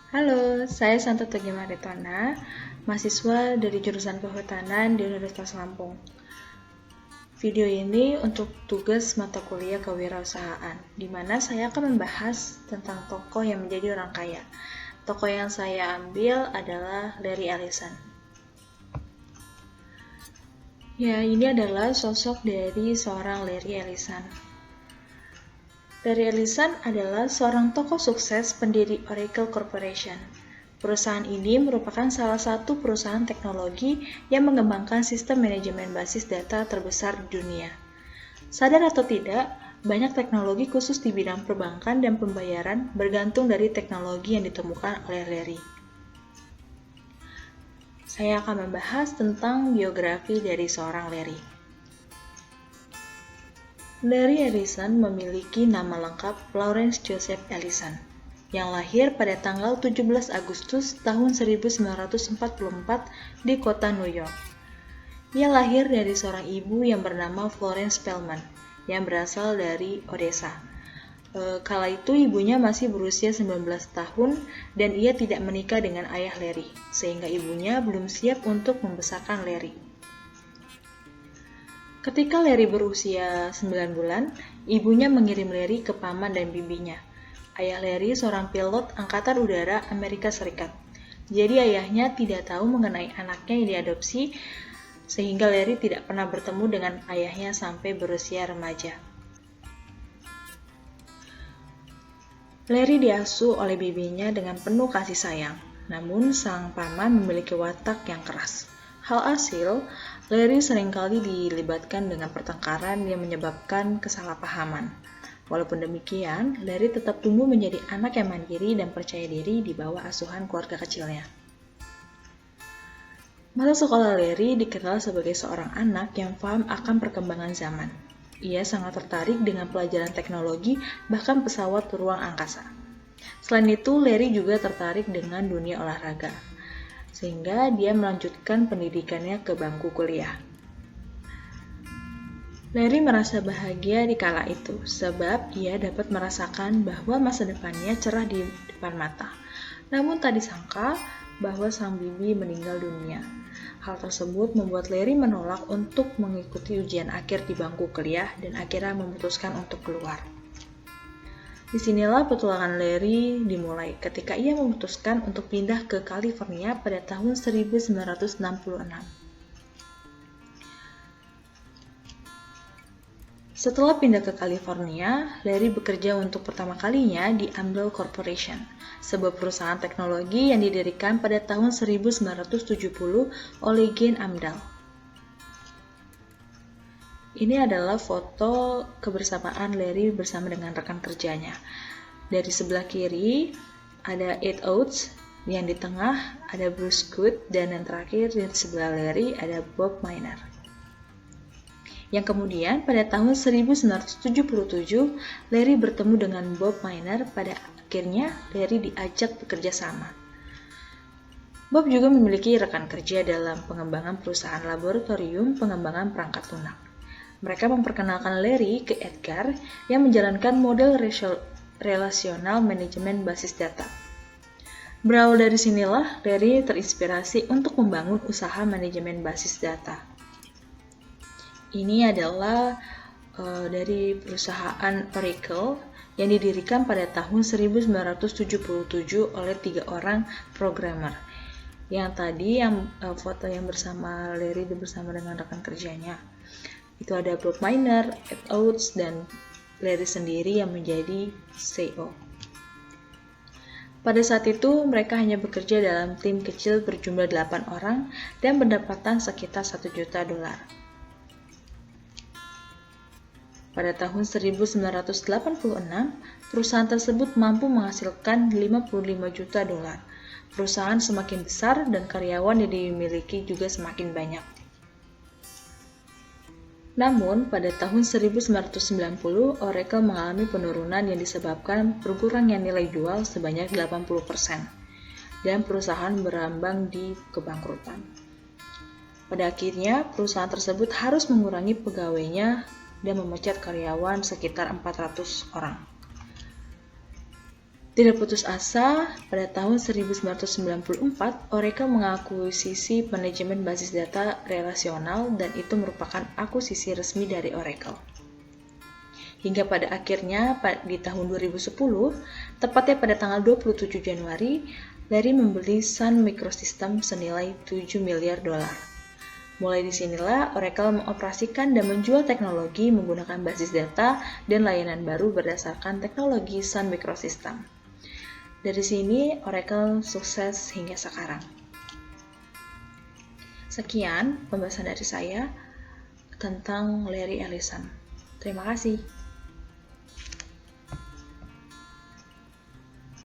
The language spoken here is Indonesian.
Halo, saya Santo Togi Maritona, mahasiswa dari jurusan Kehutanan di Universitas Lampung. Video ini untuk tugas mata kuliah kewirausahaan, di mana saya akan membahas tentang tokoh yang menjadi orang kaya. Tokoh yang saya ambil adalah Larry Ellison. Ya, ini adalah sosok dari seorang Larry Ellison. Larry Ellison adalah seorang tokoh sukses pendiri Oracle Corporation. Perusahaan ini merupakan salah satu perusahaan teknologi yang mengembangkan sistem manajemen basis data terbesar di dunia. Sadar atau tidak, banyak teknologi khusus di bidang perbankan dan pembayaran bergantung dari teknologi yang ditemukan oleh Larry. Saya akan membahas tentang biografi dari seorang Larry. Larry Ellison memiliki nama lengkap Lawrence Joseph Ellison, yang lahir pada tanggal 17 Agustus tahun 1944 di kota New York. Ia lahir dari seorang ibu yang bernama Florence Spellman, yang berasal dari Odessa. Kala itu ibunya masih berusia 19 tahun dan ia tidak menikah dengan ayah Larry, sehingga ibunya belum siap untuk membesarkan Larry. Ketika Larry berusia 9 bulan, ibunya mengirim Larry ke paman dan bibinya. Ayah Larry seorang pilot Angkatan Udara Amerika Serikat. Jadi ayahnya tidak tahu mengenai anaknya yang diadopsi, sehingga Larry tidak pernah bertemu dengan ayahnya sampai berusia remaja. Larry diasuh oleh bibinya dengan penuh kasih sayang, namun sang paman memiliki watak yang keras. Hasil, Larry seringkali dilibatkan dengan pertengkaran yang menyebabkan kesalahpahaman. Walaupun demikian, Larry tetap tumbuh menjadi anak yang mandiri dan percaya diri di bawah asuhan keluarga kecilnya. Masa sekolah Larry dikenal sebagai seorang anak yang paham akan perkembangan zaman. Ia sangat tertarik dengan pelajaran teknologi, bahkan pesawat ruang angkasa. Selain itu, Larry juga tertarik dengan dunia olahraga, sehingga dia melanjutkan pendidikannya ke bangku kuliah. Larry merasa bahagia di kala itu, sebab ia dapat merasakan bahwa masa depannya cerah di depan mata. Namun tak disangka bahwa sang bibi meninggal dunia. Hal tersebut membuat Larry menolak untuk mengikuti ujian akhir di bangku kuliah dan akhirnya memutuskan untuk keluar. Disinilah petualangan Larry dimulai ketika ia memutuskan untuk pindah ke California pada tahun 1966. Setelah pindah ke California, Larry bekerja untuk pertama kalinya di Amdahl Corporation, sebuah perusahaan teknologi yang didirikan pada tahun 1970 oleh Gene Amdahl. Ini adalah foto kebersamaan Larry bersama dengan rekan kerjanya. Dari sebelah kiri ada Ed Oates, yang di tengah ada Bruce Good, dan yang terakhir di sebelah Larry ada Bob Miner. Yang kemudian pada tahun 1977, Larry bertemu dengan Bob Miner. Pada akhirnya Larry diajak bekerja sama. Bob juga memiliki rekan kerja dalam pengembangan perusahaan laboratorium pengembangan perangkat lunak. Mereka memperkenalkan Larry ke Edgar yang menjalankan model relasional manajemen basis data. Berawal dari sinilah, Larry terinspirasi untuk membangun usaha manajemen basis data. Ini adalah dari perusahaan Oracle yang didirikan pada tahun 1977 oleh 3 orang programmer. Yang tadi foto yang bersama Larry bersama dengan rekan kerjanya. Itu ada Bob Miner, Ed Oates, dan Larry sendiri yang menjadi CEO. Pada saat itu, mereka hanya bekerja dalam tim kecil berjumlah 8 orang dan pendapatan sekitar $1 juta. Pada tahun 1986, perusahaan tersebut mampu menghasilkan $55 juta. Perusahaan semakin besar dan karyawan yang dimiliki juga semakin banyak. Namun, pada tahun 1990, Oracle mengalami penurunan yang disebabkan berkurangnya nilai jual sebanyak 80%, dan perusahaan berambang di kebangkrutan. Pada akhirnya, perusahaan tersebut harus mengurangi pegawainya dan memecat karyawan sekitar 400 orang. Tidak putus asa, pada tahun 1994, Oracle mengakuisisi manajemen basis data relasional dan itu merupakan akuisisi resmi dari Oracle. Hingga pada akhirnya di tahun 2010, tepatnya pada tanggal 27 Januari, Larry membeli Sun Microsystems senilai $7 miliar. Mulai disinilah Oracle mengoperasikan dan menjual teknologi menggunakan basis data dan layanan baru berdasarkan teknologi Sun Microsystems. Dari sini, Oracle sukses hingga sekarang. Sekian pembahasan dari saya tentang Larry Ellison. Terima kasih.